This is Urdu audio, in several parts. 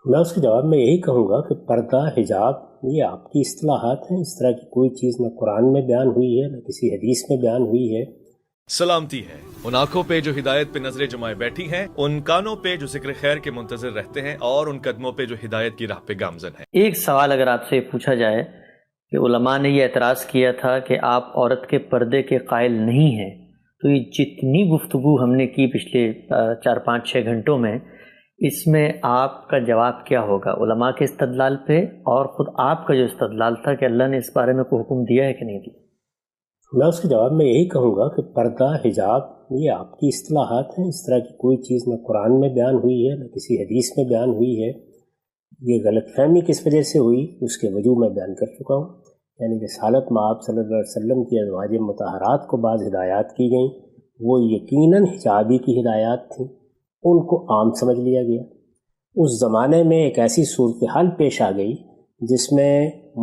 میں اس کے جواب میں یہی کہوں گا کہ پردہ، حجاب یہ آپ کی اصطلاحات ہیں، اس طرح کی کوئی چیز نہ قرآن میں بیان ہوئی ہے نہ کسی حدیث میں بیان ہوئی ہے۔ سلامتی ہے ان آنکھوں پہ جو ہدایت پہ نظریں جمائے بیٹھی ہیں، ان کانوں پہ جو ذکر خیر کے منتظر رہتے ہیں، اور ان قدموں پہ جو ہدایت کی راہ پہ گامزن ہیں۔ ایک سوال اگر آپ سے پوچھا جائے کہ علماء نے یہ اعتراض کیا تھا کہ آپ عورت کے پردے کے قائل نہیں ہیں، تو یہ جتنی گفتگو ہم نے کی پچھلے 4-5-6 گھنٹوں میں، اس میں آپ کا جواب کیا ہوگا علماء کے استدلال پہ، اور خود آپ کا جو استدلال تھا کہ اللہ نے اس بارے میں کوئی حکم دیا ہے کہ نہیں دیا؟ میں اس کے جواب میں یہی کہوں گا کہ پردہ، حجاب یہ آپ کی اصطلاحات ہیں، اس طرح کی کوئی چیز نہ قرآن میں بیان ہوئی ہے نہ کسی حدیث میں بیان ہوئی ہے۔ یہ غلط فہمی کس وجہ سے ہوئی اس کے وجوہ میں بیان کر چکا ہوں، یعنی رسالت مآب صلی اللہ علیہ وسلم کی ازواج مطہرات کو بعض ہدایات کی گئیں، وہ یقیناً حجابی کی ہدایات تھیں، ان کو عام سمجھ لیا گیا۔ اس زمانے میں ایک ایسی صورتحال پیش آ گئی جس میں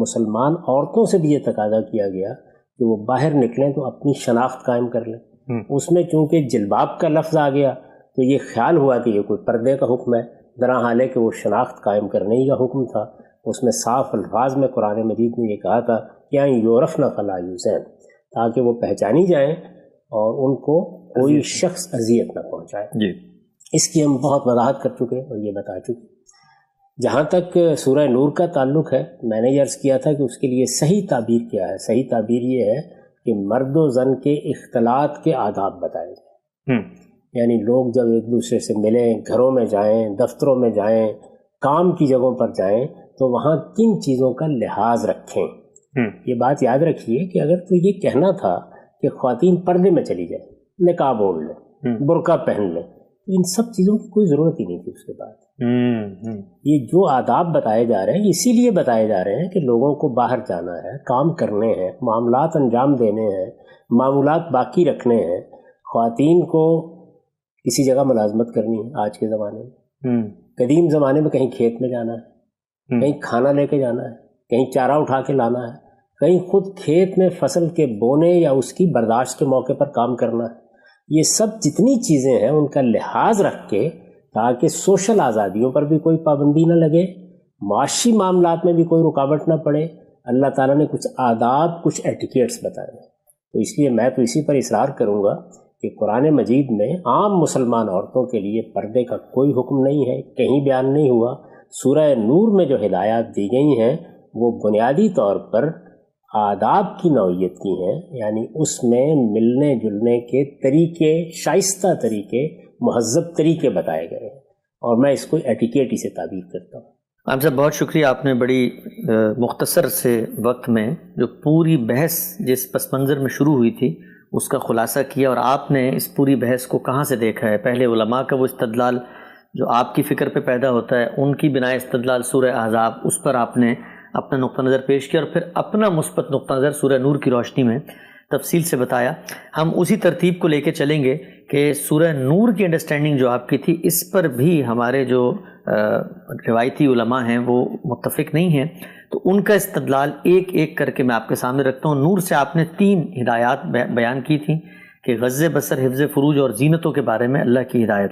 مسلمان عورتوں سے بھی یہ تقاضا کیا گیا کہ وہ باہر نکلیں تو اپنی شناخت قائم کر لیں۔ اس میں چونکہ جلباب کا لفظ آ گیا تو یہ خیال ہوا کہ یہ کوئی پردے کا حکم ہے، درحال ہے کہ وہ شناخت قائم کرنے ہی کا حکم تھا۔ اس میں صاف الفاظ میں قرآن مجید نے یہ کہا تھا کہ یورفن فلا یوزین، تاکہ وہ پہچانی جائیں اور ان کو کوئی شخص اذیت نہ پہنچائے۔ جی، اس کی ہم بہت وضاحت کر چکے اور یہ بتا چکے۔ جہاں تک سورہ نور کا تعلق ہے، میں نے یہ عرض کیا تھا کہ اس کے لیے صحیح تعبیر کیا ہے۔ صحیح تعبیر یہ ہے کہ مرد و زن کے اختلاط کے آداب بتائے جائیں، یعنی لوگ جب ایک دوسرے سے ملیں، گھروں میں جائیں، دفتروں میں جائیں، کام کی جگہوں پر جائیں، تو وہاں کن چیزوں کا لحاظ رکھیں۔ یہ بات یاد رکھیے کہ اگر تو یہ کہنا تھا کہ خواتین پردے میں چلی جائیں، نقاب اوڑھ لیں، برقع پہن لیں، ان سب چیزوں کی کوئی ضرورت ہی نہیں تھی اس کے بعد۔ یہ جو آداب بتائے جا رہے ہیں اسی لیے بتائے جا رہے ہیں کہ لوگوں کو باہر جانا ہے، کام کرنے ہیں، معاملات انجام دینے ہیں، معمولات باقی رکھنے ہیں۔ خواتین کو کسی جگہ ملازمت کرنی ہے آج کے زمانے میں، قدیم زمانے میں کہیں کھیت میں جانا ہے، کہیں کھانا لے کے جانا ہے، کہیں چارہ اٹھا کے لانا ہے، کہیں خود کھیت میں فصل کے بونے یا اس کی برداشت کے موقع پر کام کرنا ہے۔ یہ سب جتنی چیزیں ہیں ان کا لحاظ رکھ کے، تاکہ سوشل آزادیوں پر بھی کوئی پابندی نہ لگے، معاشی معاملات میں بھی کوئی رکاوٹ نہ پڑے، اللہ تعالیٰ نے کچھ آداب، کچھ ایٹیکیٹس بتائے ہیں۔ تو اس لیے میں تو اسی پر اصرار کروں گا کہ قرآن مجید میں عام مسلمان عورتوں کے لیے پردے کا کوئی حکم نہیں ہے، کہیں بیان نہیں ہوا۔ سورہ نور میں جو ہدایات دی گئی ہیں وہ بنیادی طور پر آداب کی نوعیت کی ہیں، یعنی اس میں ملنے جلنے کے طریقے، شائستہ طریقے، مہذب طریقے بتائے گئے ہیں، اور میں اس کو ایٹیکیٹ ہی سے تعبیر کرتا ہوں۔ عام صاحب بہت شکریہ، آپ نے بڑی مختصر سے وقت میں جو پوری بحث جس پس منظر میں شروع ہوئی تھی اس کا خلاصہ کیا، اور آپ نے اس پوری بحث کو کہاں سے دیکھا ہے۔ پہلے علماء کا وہ استدلال جو آپ کی فکر پہ پیدا ہوتا ہے، ان کی بنائے استدلال سورہ احزاب، اس پر آپ نے اپنا نقطہ نظر پیش کیا، اور پھر اپنا مثبت نقطہ نظر سورہ نور کی روشنی میں تفصیل سے بتایا۔ ہم اسی ترتیب کو لے کے چلیں گے کہ سورہ نور کی انڈرسٹینڈنگ جو آپ کی تھی، اس پر بھی ہمارے جو روایتی علماء ہیں وہ متفق نہیں ہیں، تو ان کا استدلال ایک ایک کر کے میں آپ کے سامنے رکھتا ہوں۔ نور سے آپ نے 3 ہدایات بیان کی تھیں کہ غض بصر، حفظ فروج اور زینتوں کے بارے میں اللہ کی ہدایت۔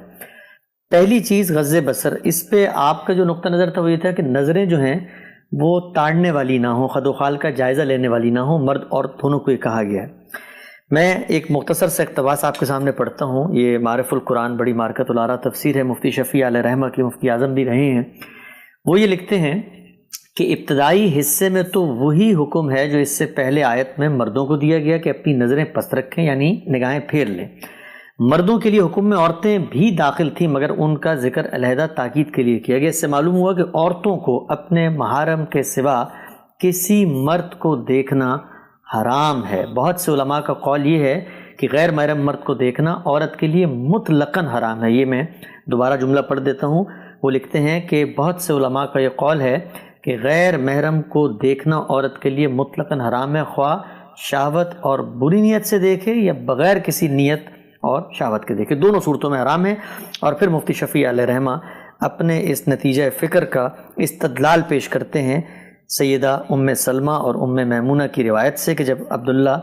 پہلی چیز غض بصر، اس پہ آپ کا جو نقطہ نظر تھا وہ یہ تھا کہ نظریں جو ہیں وہ تاڑنے والی نہ ہوں، خد و خال کا جائزہ لینے والی نہ ہوں، مرد اور دونوں کو یہ کہا گیا ہے۔ میں ایک مختصر سے اقتباس آپ کے سامنے پڑھتا ہوں، یہ معرف القرآن بڑی مارکت الارا تفسیر ہے، مفتی شفیع علیہ رحمہ کے مفتی اعظم بھی رہے ہیں۔ وہ یہ لکھتے ہیں کہ ابتدائی حصے میں تو وہی حکم ہے جو اس سے پہلے آیت میں مردوں کو دیا گیا کہ اپنی نظریں پست رکھیں، یعنی نگاہیں پھیر لیں۔ مردوں کے لیے حکم میں عورتیں بھی داخل تھیں، مگر ان کا ذکر علیحدہ تاکید کے لیے کیا گیا۔ اس سے معلوم ہوا کہ عورتوں کو اپنے محارم کے سوا کسی مرد کو دیکھنا حرام ہے۔ بہت سے علماء کا قول یہ ہے کہ غیر محرم مرد کو دیکھنا عورت کے لیے مطلقاً حرام ہے۔ یہ میں دوبارہ جملہ پڑھ دیتا ہوں۔ وہ لکھتے ہیں کہ بہت سے علماء کا یہ قول ہے کہ غیر محرم کو دیکھنا عورت کے لیے مطلقاً حرام ہے، خواہ شہوت اور بری نیت سے دیکھے یا بغیر کسی نیت اور شہوت کے دیکھے، دونوں صورتوں میں حرام ہے۔ اور پھر مفتی شفیع علیہ رحمہ اپنے اس نتیجہ فکر کا استدلال پیش کرتے ہیں سیدہ ام سلمہ اور ام میمونہ کی روایت سے کہ جب عبداللہ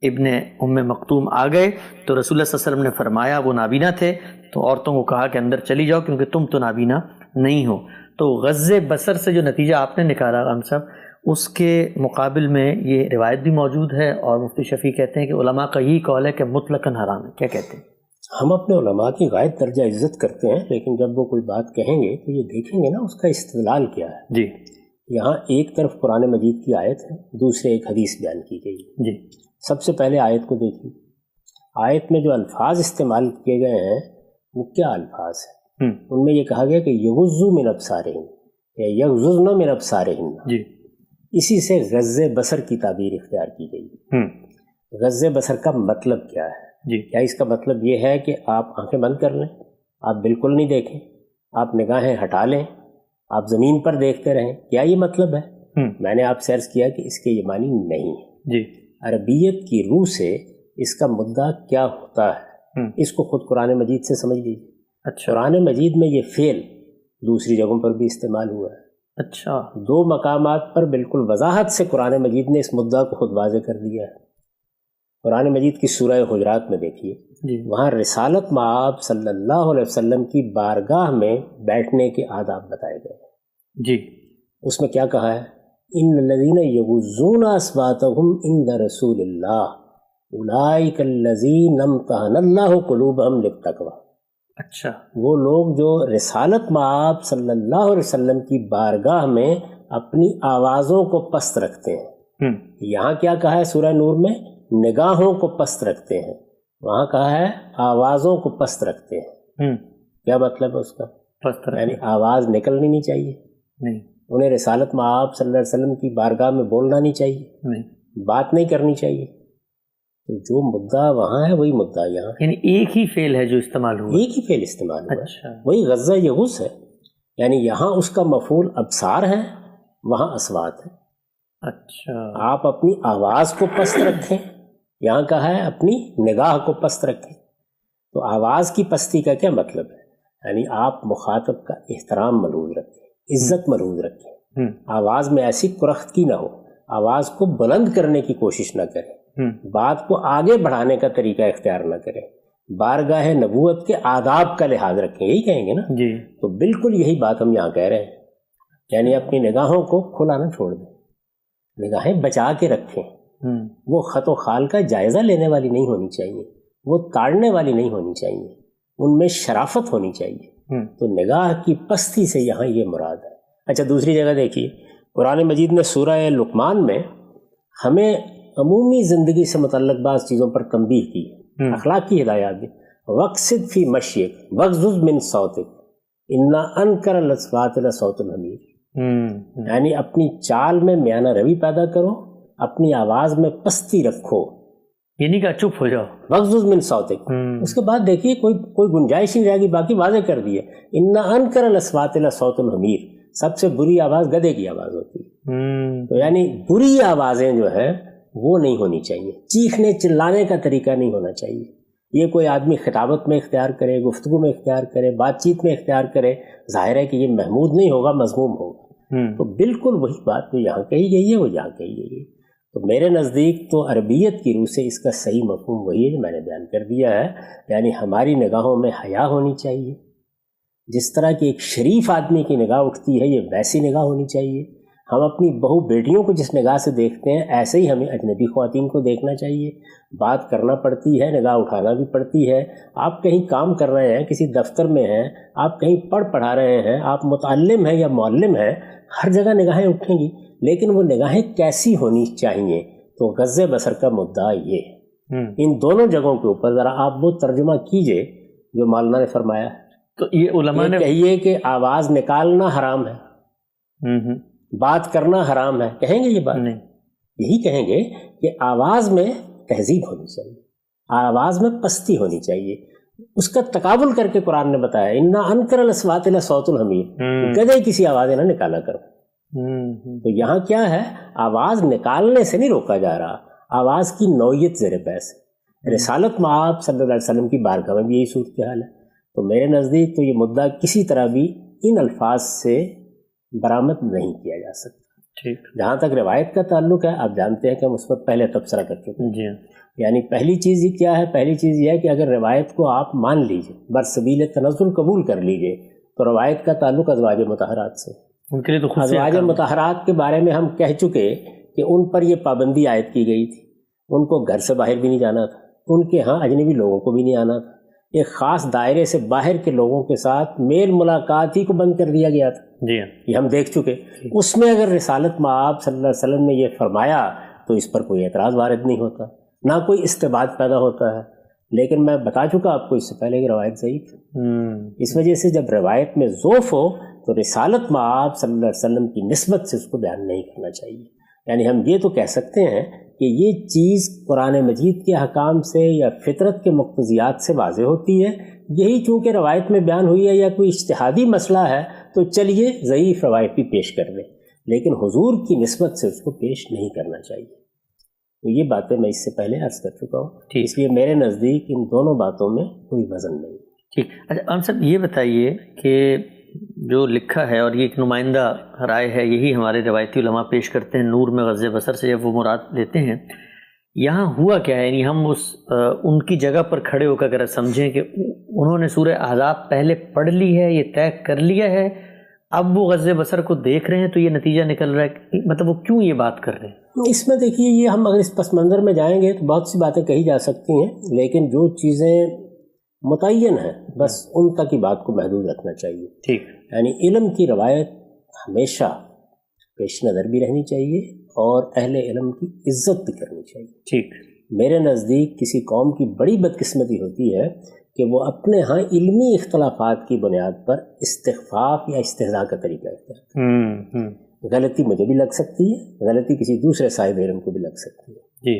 ابن ام مکتوم آ گئے تو رسول اللہ صلی اللہ علیہ وسلم نے فرمایا، وہ نابینا تھے، تو عورتوں کو کہا کہ اندر چلی جاؤ کیونکہ تم تو نابینا نہیں ہو. تو غض بصر سے جو نتیجہ آپ نے نکالا غام صاحب، اس کے مقابل میں یہ روایت بھی موجود ہے، اور مفتی شفیع کہتے ہیں کہ علماء کا یہی قول ہے کہ مطلقاً حرام ہے. کیا کہتے ہیں؟ ہم اپنے علماء کی غائب درجہ عزت کرتے ہیں، لیکن جب وہ کوئی بات کہیں گے تو یہ دیکھیں گے نا اس کا استدلال کیا ہے. جی. یہاں ایک طرف قرآن مجید کی آیت ہے، دوسرے ایک حدیث بیان کی گئی. جی. سب سے پہلے آیت کو دیکھیے. آیت میں جو الفاظ استعمال کیے گئے ہیں وہ کیا الفاظ ہیں؟ ان میں یہ کہا گیا کہ یغضوا من ابصارہم یا یغضضن من ابصارہم. جی. اسی سے غض بصر کی تعبیر اختیار کی گئی. غض بصر کا مطلب کیا ہے؟ جی. کیا اس کا مطلب یہ ہے کہ آپ آنکھیں بند کر لیں، آپ بالکل نہیں دیکھیں، آپ نگاہیں ہٹا لیں، آپ زمین پر دیکھتے رہیں؟ کیا یہ مطلب ہے؟ میں نے آپ سے عرض کیا کہ اس کے یہ معنی نہیں ہے. جی. عربیت کی روح سے اس کا مدعا کیا ہوتا ہے اس کو خود قرآن مجید سے سمجھ لیجیے. اچھا. قرآن مجید میں یہ فعل دوسری جگہوں پر بھی استعمال ہوا ہے. اچھا. 2 مقامات پر بالکل وضاحت سے قرآن مجید نے اس مدعا کو خود واضح کر دیا ہے. قرآن مجید کی سورہ حجرات میں دیکھیے. جی. وہاں رسالت مآب صلی اللہ علیہ وسلم کی بارگاہ میں بیٹھنے کے آداب بتائے گئے. جی. اس میں کیا کہا ہے؟ ان الذین یغضون اصواتهم عند رسول اللہ اولئک الذین امتحن اللہ قلوبہم للتقوی. اچھا. وہ لوگ جو رسالت مآب صلی اللہ علیہ وسلم کی بارگاہ میں اپنی آوازوں کو پست رکھتے ہیں. یہاں کیا کہا ہے سورہ نور میں؟ نگاہوں کو پست رکھتے ہیں. وہاں کہا ہے آوازوں کو پست رکھتے ہیں. کیا مطلب ہے اس کا؟ پست یعنی آواز نکلنی نہیں چاہیے نہیں. انہیں رسالت مآب صلی اللہ علیہ وسلم کی بارگاہ میں بولنا نہیں چاہیے نہیں. بات نہیں کرنی چاہیے. تو جو مدعا وہاں ہے وہی مدعا یہاں. یعنی ایک ہی فعل ہے جو استعمال ہوا. ایک ہی فعل استعمال ہوا. اچھا. وہی غض یغض ہے. یعنی یہاں اس کا مفعول ابصار ہے، وہاں اصوات ہے. اچھا. آپ اپنی آواز کو پست رکھیں، یہاں کہا ہے اپنی نگاہ کو پست رکھیں. تو آواز کی پستی کا کیا مطلب ہے؟ یعنی آپ مخاطب کا احترام ملحوظ رکھیں، عزت ملحوظ رکھیں. آواز میں ایسی کرخت کی نہ ہو، آواز کو بلند کرنے کی کوشش نہ کریں، بات کو آگے بڑھانے کا طریقہ اختیار نہ کریں، بارگاہ نبوت کے آداب کا لحاظ رکھیں. یہی کہیں گے نا. جی. تو بالکل یہی بات ہم یہاں کہہ رہے ہیں. یعنی اپنی نگاہوں کو کھلا نہ چھوڑ دیں، نگاہیں بچا کے رکھیں. وہ خط و خال کا جائزہ لینے والی نہیں ہونی چاہیے، وہ تاڑنے والی نہیں ہونی چاہیے، ان میں شرافت ہونی چاہیے. تو نگاہ کی پستی سے یہاں یہ مراد ہے. اچھا دوسری جگہ دیکھیے، قرآن مجید نے سورہ لقمان میں ہمیں عمومی زندگی سے متعلق بعض چیزوں پر تنبیہ کی، اخلاق کی ہدایات دی. وقصد فی مشیک وغضض من صوتک انا انکر الاصوات لصوت الحمیر. یعنی اپنی چال میں میانہ روی پیدا کرو، اپنی آواز میں پستی رکھو، یعنی کہ چپ ہو جاؤ. وغضض من صوتک. اس کے بعد دیکھیے کوئی گنجائش نہیں رہے گی، باقی واضح کر دیے انا انکر الاصوات لصوت الحمیر. سب سے بری آواز گدھے کی آواز ہوتی ہے. تو یعنی بری آوازیں جو ہے وہ نہیں ہونی چاہیے، چیخنے چلانے کا طریقہ نہیں ہونا چاہیے. یہ کوئی آدمی خطابت میں اختیار کرے، گفتگو میں اختیار کرے، بات چیت میں اختیار کرے، ظاہر ہے کہ یہ محمود نہیں ہوگا، مذموم ہوگا. تو بالکل وہی بات جو یہاں کہی گئی ہے وہ یہاں کہی گئی ہے. تو میرے نزدیک تو عربیت کی روح سے اس کا صحیح مفہوم وہی ہے جو میں نے بیان کر دیا ہے. یعنی ہماری نگاہوں میں حیا ہونی چاہیے. جس طرح کی ایک شریف آدمی کی نگاہ اٹھتی ہے یہ ویسی نگاہ ہونی چاہیے. ہم اپنی بہو بیٹیوں کو جس نگاہ سے دیکھتے ہیں ایسے ہی ہمیں اجنبی خواتین کو دیکھنا چاہیے. بات کرنا پڑتی ہے، نگاہ اٹھانا بھی پڑتی ہے. آپ کہیں کام کر رہے ہیں، کسی دفتر میں ہیں، آپ کہیں پڑھا رہے ہیں، آپ متعلم ہیں یا معلم ہیں، ہر جگہ نگاہیں اٹھیں گی، لیکن وہ نگاہیں کیسی ہونی چاہیے؟ تو غض بصر کا مدعا یہ ہے. ان دونوں جگہوں کے اوپر ذرا آپ وہ ترجمہ کیجئے جو مولانا نے فرمایا. تو یہ علماء نے کہیے کہ آواز نکالنا حرام ہے، بات کرنا حرام ہے، کہیں گے یہ بات؟ نہیں. یہی کہیں گے کہ آواز میں تہذیب ہونی چاہیے، آواز میں پستی ہونی چاہیے. اس کا تقابل کر کے قرآن نے بتایا انا انکر الاصوات لصوت الحمیر. گدھے کسی آوازیں نہ نکالا کرو. تو یہاں کیا ہے؟ آواز نکالنے سے نہیں روکا جا رہا، آواز کی نوعیت زیر بحث. رسالت مآب صلی اللہ علیہ وسلم کی بارگاہ میں بھی یہی صورتحال ہے. تو میرے نزدیک تو یہ مدعا کسی طرح بھی ان الفاظ سے برآمد نہیں کیا جا سکتا. جہاں تک روایت کا تعلق ہے، آپ جانتے ہیں کہ ہم اس پر پہلے تبصرہ کر چکے ہیں. یعنی پہلی چیز یہ کیا ہے؟ پہلی چیز یہ ہے کہ اگر روایت کو آپ مان لیجئے، برسبیل تنزل قبول کر لیجئے، تو روایت کا تعلق ازواج مطہرات سے. ان کے لیے تو ازواج مطہرات کے بارے میں ہم کہہ چکے کہ ان پر یہ پابندی عائد کی گئی تھی. ان کو گھر سے باہر بھی نہیں جانا تھا, ان کے ہاں اجنبی لوگوں کو بھی نہیں آنا تھا, ایک خاص دائرے سے باہر کے لوگوں کے ساتھ میل ملاقات ہی کو بند کر دیا گیا تھا. جی یہ ہم دیکھ چکے. اس میں اگر رسالت مآب صلی اللہ علیہ وسلم نے یہ فرمایا تو اس پر کوئی اعتراض وارد نہیں ہوتا, نہ کوئی استبعاد پیدا ہوتا ہے. لیکن میں بتا چکا آپ کو اس سے پہلے کہ روایت ضعیف ہے. اس وجہ سے جب روایت میں ضعف ہو تو رسالت مآب صلی اللہ علیہ وسلم کی نسبت سے اس کو بیان نہیں کرنا چاہیے. یعنی ہم یہ تو کہہ سکتے ہیں کہ یہ چیز قرآن مجید کے احکام سے یا فطرت کے مقتضیات سے واضح ہوتی ہے. یہی چونکہ روایت میں بیان ہوئی ہے یا کوئی اجتہادی مسئلہ ہے تو چلیے ضعیف روایت بھی پیش کر دیں, لیکن حضور کی نسبت سے اس کو پیش نہیں کرنا چاہیے. تو یہ باتیں میں اس سے پہلے عرض کر چکا ہوں. اس لیے میرے نزدیک ان دونوں باتوں میں کوئی وزن نہیں. ٹھیک. اچھا ہم صاحب یہ بتائیے کہ جو لکھا ہے اور یہ ایک نمائندہ رائے ہے, یہی ہمارے روایتی علماء پیش کرتے ہیں نور میں غض بصر سے جب وہ مراد لیتے ہیں, یہاں ہوا کیا ہے؟ یعنی ہم ان کی جگہ پر کھڑے ہو کر اگر سمجھیں کہ انہوں نے سورہ احزاب پہلے پڑھ لی ہے, یہ طے کر لیا ہے, اب وہ غض بصر کو دیکھ رہے ہیں تو یہ نتیجہ نکل رہا ہے, مطلب وہ کیوں یہ بات کر رہے ہیں؟ اس میں دیکھیے, یہ ہم اگر اس پس منظر میں جائیں گے تو بہت سی باتیں کہی جا سکتی ہیں, لیکن جو چیزیں متعین ہیں بس ان تک ہی بات کو محدود رکھنا چاہیے. ٹھیک. یعنی علم کی روایت ہمیشہ پیش نظر بھی رہنی چاہیے اور اہل علم کی عزت بھی کرنی چاہیے. ٹھیک. میرے نزدیک کسی قوم کی بڑی بدقسمتی ہوتی ہے کہ وہ اپنے ہاں علمی اختلافات کی بنیاد پر استخفاف یا استہزاء کا طریقہ اختیار کرتے ہیں. غلطی مجھے بھی لگ سکتی ہے, غلطی کسی دوسرے صاحب علم کو بھی لگ سکتی ہے. جی.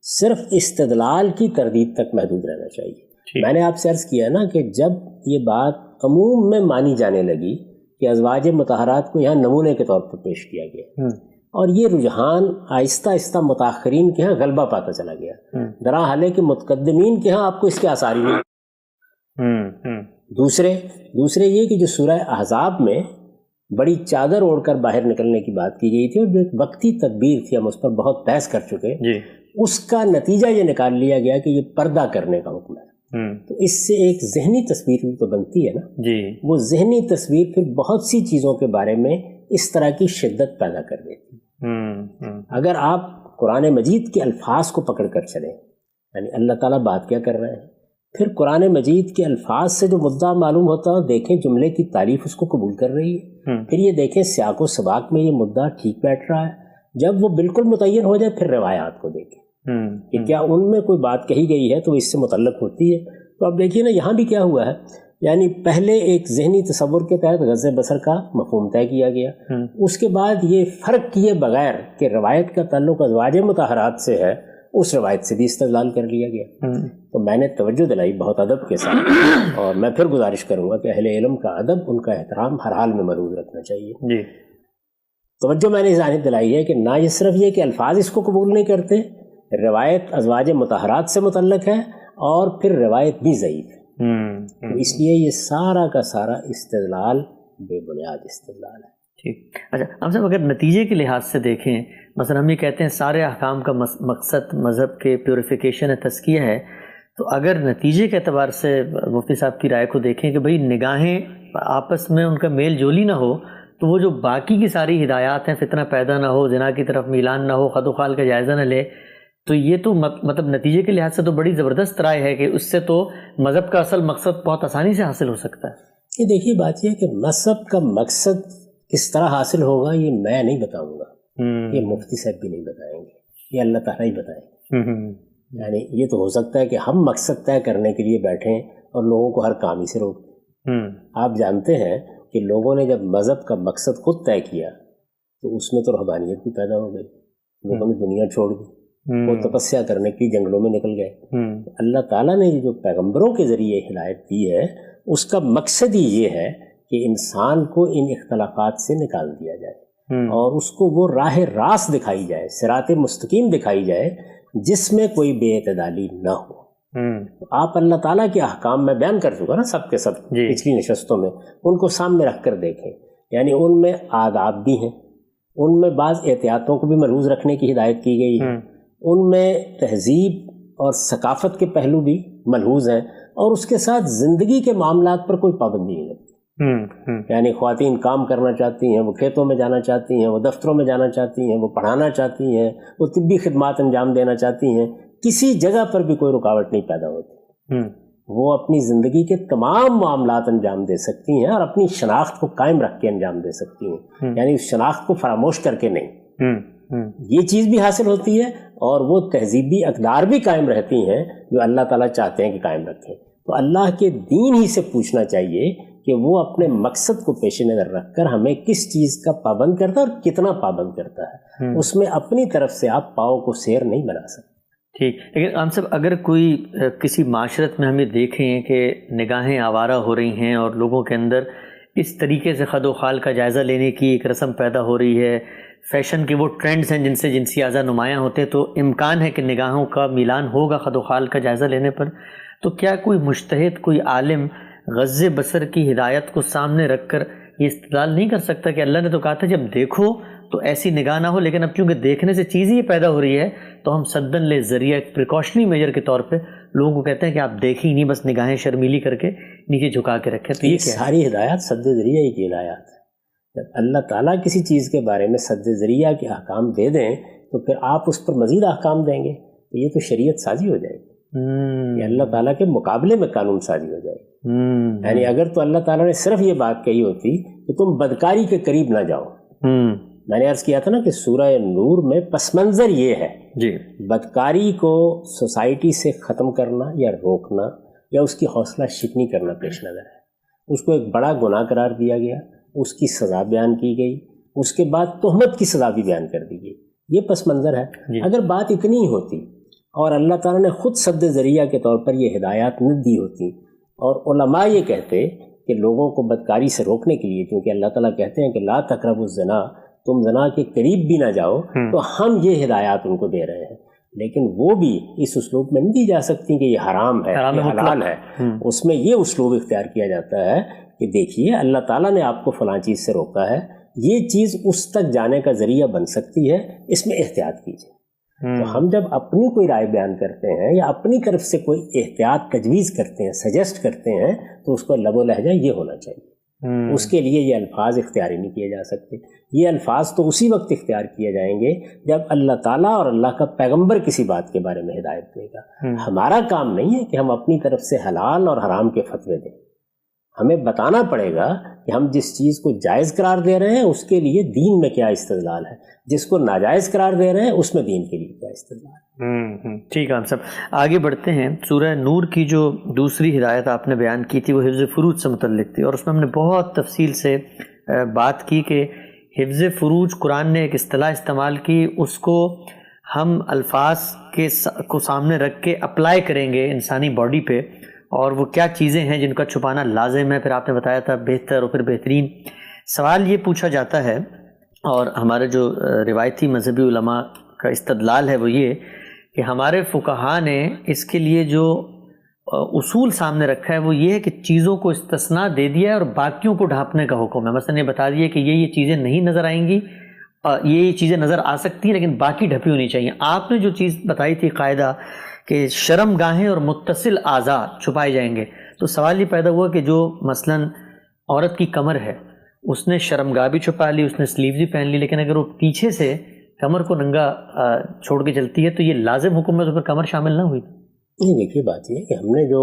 صرف استدلال کی تردید تک محدود رہنا چاہیے. میں نے آپ سے عرض کیا نا کہ جب یہ بات عموم میں مانی جانے لگی کہ ازواج مطہرات کو یہاں نمونے کے طور پر پیش کیا گیا اور یہ رجحان آہستہ آہستہ متاخرین کے ہاں غلبہ پاتا چلا گیا, درا حال ہے کہ متقدمین کے ہاں آپ کو اس کے آثار ہی نہیں. دوسرے یہ کہ جو سورہ احزاب میں بڑی چادر اوڑھ کر باہر نکلنے کی بات کی گئی تھی اور جو ایک وقتی تدبیر تھی, ہم اس پر بہت بحث کر چکے, اس کا نتیجہ یہ نکال لیا گیا کہ یہ پردہ کرنے کا حکم ہے. تو اس سے ایک ذہنی تصویر بھی تو بنتی ہے نا. جی. وہ ذہنی تصویر پھر بہت سی چیزوں کے بارے میں اس طرح کی شدت پیدا کر دیتی ہے. اگر آپ قرآن مجید کے الفاظ کو پکڑ کر چلیں, یعنی اللہ تعالیٰ بات کیا کر رہے ہیں, پھر قرآن مجید کے الفاظ سے جو مدعا معلوم ہوتا ہے, دیکھیں جملے کی تعریف اس کو قبول کر رہی ہے, پھر یہ دیکھیں سیاق و سباق میں یہ مدعا ٹھیک بیٹھ رہا ہے. جب وہ بالکل متعین ہو جائے پھر روایات کو دیکھیں کہ کیا ان میں کوئی بات کہی گئی ہے تو اس سے متعلق ہوتی ہے. تو اب دیکھیے نا یہاں بھی کیا ہوا ہے, یعنی پہلے ایک ذہنی تصور کے تحت غض بصر کا مفہوم طے کیا گیا, اس کے بعد یہ فرق کیے بغیر کہ روایت کا تعلق ازواج مطہرات سے ہے, اس روایت سے بھی استدلال کر لیا گیا. تو میں نے توجہ دلائی بہت ادب کے ساتھ, اور میں پھر گزارش کروں گا کہ اہل علم کا ادب, ان کا احترام ہر حال میں ملحوظ رکھنا چاہیے. توجہ میں نے ذہن دلائی ہے کہ نہ یہ صرف یہ کہ الفاظ اس کو قبول نہیں کرتے, روایت ازواج مطہرات سے متعلق ہے اور پھر روایت بھی ضعیف ہے. تو اس لیے یہ سارا کا سارا استدلال بے بنیاد استدلال ہے. ٹھیک. اچھا ہم صاحب اگر نتیجے کے لحاظ سے دیکھیں, مثلا ہم یہ کہتے ہیں سارے احکام کا مقصد مذہب کے پیوریفیکیشن ہے, تزکیہ ہے, تو اگر نتیجے کے اعتبار سے مفتی صاحب کی رائے کو دیکھیں کہ بھئی نگاہیں آپس میں ان کا میل جولی نہ ہو, تو وہ جو باقی کی ساری ہدایات ہیں, فتنہ پیدا نہ ہو, زنا کی طرف میلان نہ ہو, خد و خال کا جائزہ نہ لے, تو یہ تو مطلب نتیجے کے لحاظ سے تو بڑی زبردست رائے ہے کہ اس سے تو مذہب کا اصل مقصد بہت آسانی سے حاصل ہو سکتا ہے. یہ دیکھیے بات یہ کہ مذہب کا مقصد کس طرح حاصل ہوگا یہ میں نہیں بتاؤں گا, یہ مفتی صاحب بھی نہیں بتائیں گے, یہ اللہ تعالیٰ ہی بتائیں گے. یعنی یہ تو ہو سکتا ہے کہ ہم مقصد طے کرنے کے لیے بیٹھیں اور لوگوں کو ہر کام ہی سے روک دیں. آپ جانتے ہیں کہ لوگوں نے جب مذہب کا مقصد خود طے کیا تو اس میں تو رہبانیت بھی پیدا ہو گئی, لوگوں نے دنیا چھوڑ دی, وہ تپسیا کرنے کے جنگلوں میں نکل گئے. تو اللہ تعالیٰ نے جو پیغمبروں کے ذریعے ہدایت دی ہے اس کا مقصد ہی یہ ہے کہ انسان کو ان اختلافات سے نکال دیا جائے اور اس کو وہ راہ راست دکھائی جائے, صراط مستقیم دکھائی جائے جس میں کوئی بے اعتدالی نہ ہو. آپ اللہ تعالیٰ کے احکام میں بیان کر چکا نا سب کے سب پچھلی نشستوں میں, ان کو سامنے رکھ کر دیکھیں. یعنی ان میں آداب بھی ہیں, ان میں بعض احتیاطوں کو بھی ملحوظ رکھنے کی ہدایت کی گئی ہے, ان میں تہذیب اور ثقافت کے پہلو بھی ملحوظ ہیں, اور اس کے ساتھ زندگی کے معاملات پر کوئی پابندی نہیں لگتی. یعنی خواتین کام کرنا چاہتی ہیں، وہ کھیتوں میں جانا چاہتی ہیں، وہ دفتروں میں جانا چاہتی ہیں، وہ پڑھانا چاہتی ہیں، وہ طبی خدمات انجام دینا چاہتی ہیں، کسی جگہ پر بھی کوئی رکاوٹ نہیں پیدا ہوتی. وہ اپنی زندگی کے تمام معاملات انجام دے سکتی ہیں اور اپنی شناخت کو قائم رکھ کے انجام دے سکتی ہیں، یعنی اس شناخت کو فراموش کر کے نہیں. یہ چیز بھی حاصل ہوتی ہے اور وہ تہذیبی اقدار بھی قائم رہتی ہیں جو اللہ تعالیٰ چاہتے ہیں کہ قائم رکھیں. تو اللہ کے دین ہی سے پوچھنا چاہیے کہ وہ اپنے مقصد کو پیش نظر رکھ کر ہمیں کس چیز کا پابند کرتا ہے اور کتنا پابند کرتا ہے. اس میں اپنی طرف سے آپ پاؤں کو سیر نہیں بنا سکتے. ٹھیک. لیکن عام صاحب اگر کوئی کسی معاشرت میں ہمیں دیکھیں کہ نگاہیں آوارہ ہو رہی ہیں اور لوگوں کے اندر اس طریقے سے خد و خال کا جائزہ لینے کی ایک رسم پیدا ہو رہی ہے، فیشن کے وہ ٹرینڈز ہیں جن سے جنسی اعضاء نمایاں ہوتے ہیں، تو امکان ہے کہ نگاہوں کا میلان ہوگا خد و خال کا جائزہ لینے پر. تو کیا کوئی مجتہد، کوئی عالم غض بصر کی ہدایت کو سامنے رکھ کر یہ استدلال نہیں کر سکتا کہ اللہ نے تو کہا تھا جب دیکھو تو ایسی نگاہ نہ ہو، لیکن اب چونکہ دیکھنے سے چیز ہی یہ پیدا ہو رہی ہے تو ہم سدن لے ذریعہ ایک پریکاشنی میجر کے طور پہ لوگوں کو کہتے ہیں کہ آپ دیکھیں ہی نہیں، بس نگاہیں شرمیلی کر کے نیچے جھکا کے رکھیں. تو یہ ساری ہدایات سد ذریعہ ہی کی ہدایات ہے. جب اللہ تعالیٰ کسی چیز کے بارے میں سد ذریعہ کے احکام دے دیں تو پھر آپ اس پر مزید احکام دیں گے تو یہ تو شریعت سازی ہو جائے گی، یہ اللہ تعالیٰ کے مقابلے میں قانون سازی ہو جائے گی. یعنی اگر تو اللہ تعالیٰ نے صرف یہ بات کہی ہوتی کہ تم بدکاری کے قریب نہ جاؤ. میں نے عرض کیا تھا نا کہ سورہ نور میں پس منظر یہ ہے جی بدکاری کو سوسائٹی سے ختم کرنا یا روکنا یا اس کی حوصلہ شکنی کرنا پیش نظر ہے. اس کو ایک بڑا گناہ قرار دیا گیا، اس کی سزا بیان کی گئی، اس کے بعد تہمت کی سزا بھی بیان کر دی گئی. یہ پس منظر ہے. اگر بات اتنی ہی ہوتی اور اللہ تعالیٰ نے خود سد ذریعہ کے طور پر یہ ہدایات نہ دی ہوتی اور علماء یہ کہتے کہ لوگوں کو بدکاری سے روکنے کے لیے، کیونکہ اللہ تعالیٰ کہتے ہیں کہ لا تقربوا الزنا، تم زنا کے قریب بھی نہ جاؤ، تو ہم یہ ہدایات ان کو دے رہے ہیں. لیکن وہ بھی اس اسلوب میں نہیں دی جا سکتی کہ یہ حرام ہے، یہ حلال ہے. اس میں یہ اسلوب اختیار کیا جاتا ہے کہ دیکھیے اللہ تعالیٰ نے آپ کو فلاں چیز سے روکا ہے، یہ چیز اس تک جانے کا ذریعہ بن سکتی ہے، اس میں احتیاط کیجیے. تو ہم جب اپنی کوئی رائے بیان کرتے ہیں یا اپنی طرف سے کوئی احتیاط تجویز کرتے ہیں، سجیسٹ کرتے ہیں، تو اس کو لب و لہجہ یہ ہونا چاہیے. اس کے لیے یہ الفاظ اختیار ہی نہیں کیے جا سکتے. یہ الفاظ تو اسی وقت اختیار کیے جائیں گے جب اللہ تعالیٰ اور اللہ کا پیغمبر کسی بات کے بارے میں ہدایت دے گا. ہمارا کام نہیں ہے کہ ہم اپنی طرف سے حلال اور حرام کے فتوے دیں. ہمیں بتانا پڑے گا کہ ہم جس چیز کو جائز قرار دے رہے ہیں اس کے لیے دین میں کیا استدلال ہے، جس کو ناجائز قرار دے رہے ہیں اس میں دین کے لیے کیا استدلال ہے. ٹھیک ہے. ہم سب آگے بڑھتے ہیں. سورہ نور کی جو دوسری ہدایت آپ نے بیان کی تھی وہ حفظ فروج سے متعلق تھی، اور اس میں ہم نے بہت تفصیل سے بات کی کہ حفظ فروج قرآن نے ایک اصطلاح استعمال کی، اس کو ہم الفاظ کو سامنے رکھ کے اپلائی کریں گے انسانی باڈی پہ، اور وہ کیا چیزیں ہیں جن کا چھپانا لازم ہے. پھر آپ نے بتایا تھا بہتر اور پھر بہترین. سوال یہ پوچھا جاتا ہے، اور ہمارے جو روایتی مذہبی علماء کا استدلال ہے وہ یہ کہ ہمارے فقہا نے اس کے لیے جو اصول سامنے رکھا ہے وہ یہ ہے کہ چیزوں کو استثناء دے دیا ہے اور باقیوں کو ڈھانپنے کا حکم ہے. مثلا یہ بتا دیا کہ یہ چیزیں نہیں نظر آئیں گی، یہ چیزیں نظر آ سکتی ہیں لیکن باقی ڈھپی ہونی چاہیے. آپ نے جو چیز بتائی تھی قاعدہ کہ شرم گاہیں اور متصل اعضاء چھپائے جائیں گے، تو سوال یہ پیدا ہوا کہ جو مثلا عورت کی کمر ہے اس نے شرم گاہ بھی چھپا لی، اس نے سلیو بھی پہن لی، لیکن اگر وہ پیچھے سے کمر کو ننگا چھوڑ کے چلتی ہے تو یہ لازم حکم ہے، تو پھر کمر شامل نہ ہوئی. نہیں، دیکھیے بات یہ ہے کہ ہم نے جو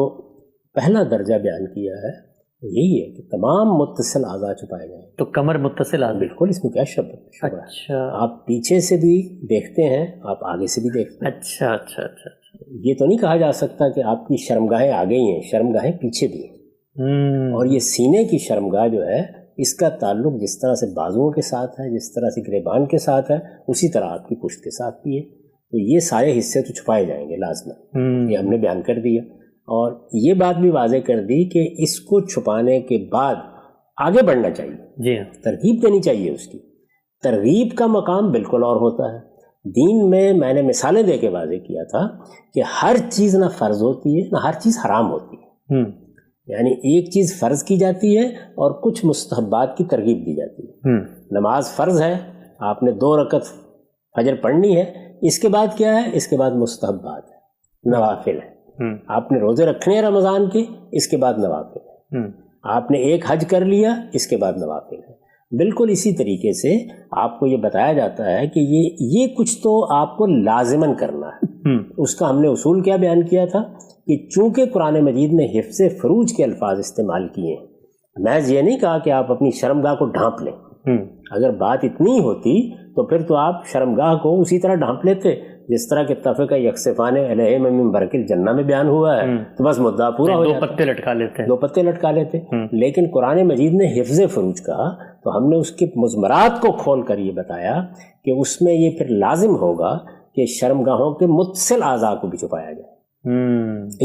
پہلا درجہ بیان کیا ہے یہی ہے کہ تمام متصل اعضاء چھپائے جائیں. تو کمر متصل اعضاء، بالکل، اس میں کیا شبہ ہے. اچھا، آپ پیچھے سے بھی دیکھتے ہیں، آپ آگے سے بھی دیکھتے ہیں. اچھا اچھا اچھا. یہ تو نہیں کہا جا سکتا کہ آپ کی شرمگاہیں آگے ہی ہیں، شرمگاہیں پیچھے بھی ہیں. اور یہ سینے کی شرمگاہ جو ہے اس کا تعلق جس طرح سے بازوؤں کے ساتھ ہے، جس طرح سے گریبان کے ساتھ ہے، اسی طرح آپ کی پشت کے ساتھ بھی ہے. تو یہ سارے حصے تو چھپائے جائیں گے لازماً، یہ ہم نے بیان کر دیا. اور یہ بات بھی واضح کر دی کہ اس کو چھپانے کے بعد آگے بڑھنا چاہیے. جی ہاں، ترغیب دینی چاہیے. اس کی ترغیب کا مقام بالکل اور ہوتا ہے. دین میں نے مثالیں دے کے واضح کیا تھا کہ ہر چیز نہ فرض ہوتی ہے نہ ہر چیز حرام ہوتی ہے. یعنی ایک چیز فرض کی جاتی ہے اور کچھ مستحبات کی ترغیب دی جاتی ہے. نماز فرض ہے، آپ نے 2 رکعت فجر پڑھنی ہے. اس کے بعد کیا ہے؟ اس کے بعد مستحبات ہے، نوافل ہے. آپ نے روزے رکھنے ہیں رمضان کے، اس کے بعد نوافل ہے. آپ نے ایک حج کر لیا، اس کے بعد نوافل ہے۔ بالکل اسی طریقے سے آپ کو یہ بتایا جاتا ہے کہ یہ کچھ تو آپ کو لازماً کرنا ہے۔ اس کا ہم نے اصول کیا بیان کیا تھا کہ چونکہ قرآن مجید نے حفظ فروج کے الفاظ استعمال کیے ہیں، محض یہ نہیں کہا کہ آپ اپنی شرمگاہ کو ڈھانپ لیں۔ اگر بات اتنی ہوتی تو پھر تو آپ شرمگاہ کو اسی طرح ڈھانپ لیتے جس طرح کہ اتفق یکسفان علیہ من برق الجنہ میں بیان ہوا ہے، تو بس مدعا پورا ہو جاتا، 2 پتے لٹکا لیتے ہیں، 2 پتے لٹکا لیتے۔ لیکن قرآن مجید نے حفظ فروج کہا تو ہم نے اس کے مضمرات کو کھول کر یہ بتایا کہ اس میں یہ پھر لازم ہوگا کہ شرمگاہوں کے متصل اعضاء کو بھی چھپایا جائے،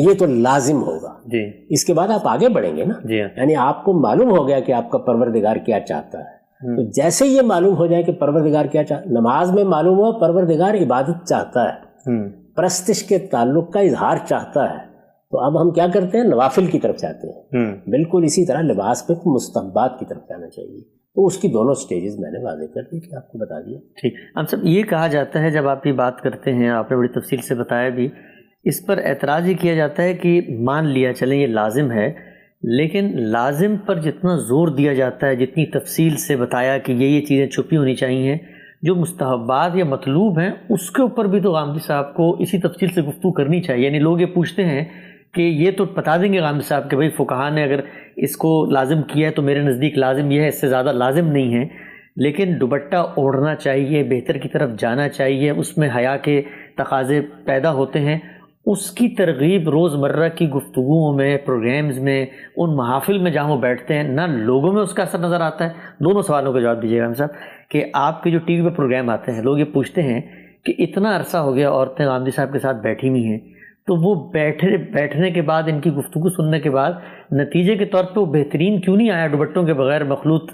یہ تو لازم ہوگا جی۔ اس کے بعد آپ آگے بڑھیں گے نا جی، یعنی آپ کو معلوم ہو گیا کہ آپ کا پروردگار کیا چاہتا ہے، تو جیسے یہ معلوم ہو جائے کہ پروردگار کیا چاہتا، نماز میں معلوم ہوا پروردگار عبادت چاہتا ہے، پرستش کے تعلق کا اظہار چاہتا ہے، تو اب ہم کیا کرتے ہیں؟ نوافل کی طرف جاتے ہیں۔ بالکل اسی طرح لباس پہ مستحبات کی طرف جانا چاہیے، تو اس کی دونوں سٹیجز میں نے واضح کر دی کہ آپ کو بتا دیا۔ ٹھیک، ہم سب یہ کہا جاتا ہے جب آپ یہ بات کرتے ہیں، آپ نے بڑی تفصیل سے بتایا بھی، اس پر اعتراض یہ کیا جاتا ہے کہ مان لیا چلیں یہ لازم ہے، لیکن لازم پر جتنا زور دیا جاتا ہے، جتنی تفصیل سے بتایا کہ یہ چیزیں چھپی ہونی چاہیے، جو مستحبات یا مطلوب ہیں اس کے اوپر بھی تو غامدی صاحب کو اسی تفصیل سے گفتگو کرنی چاہیے۔ یعنی لوگ یہ پوچھتے ہیں کہ یہ تو بتا دیں گے غامدی صاحب کہ بھائی فقہا نے اگر اس کو لازم کیا ہے تو میرے نزدیک لازم یہ ہے، اس سے زیادہ لازم نہیں ہے، لیکن دوپٹہ اوڑھنا چاہیے، بہتر کی طرف جانا چاہیے، اس میں حیا کے تقاضے پیدا ہوتے ہیں، اس کی ترغیب روزمرہ کی گفتگوؤں میں، پروگرامز میں، ان محافل میں جہاں وہ بیٹھتے ہیں، نہ لوگوں میں اس کا اثر نظر آتا ہے۔ دونوں سوالوں کا جواب دیجیے گا ہم صاحب کہ آپ کے جو ٹی وی پہ پروگرام آتے ہیں، لوگ یہ پوچھتے ہیں کہ اتنا عرصہ ہو گیا عورتیں غامدی صاحب کے ساتھ بیٹھی ہوئی ہیں، تو وہ بیٹھنے کے بعد، ان کی گفتگو سننے کے بعد نتیجے کے طور پہ وہ بہترین کیوں نہیں آیا؟ دوپٹوں کے بغیر مخلوط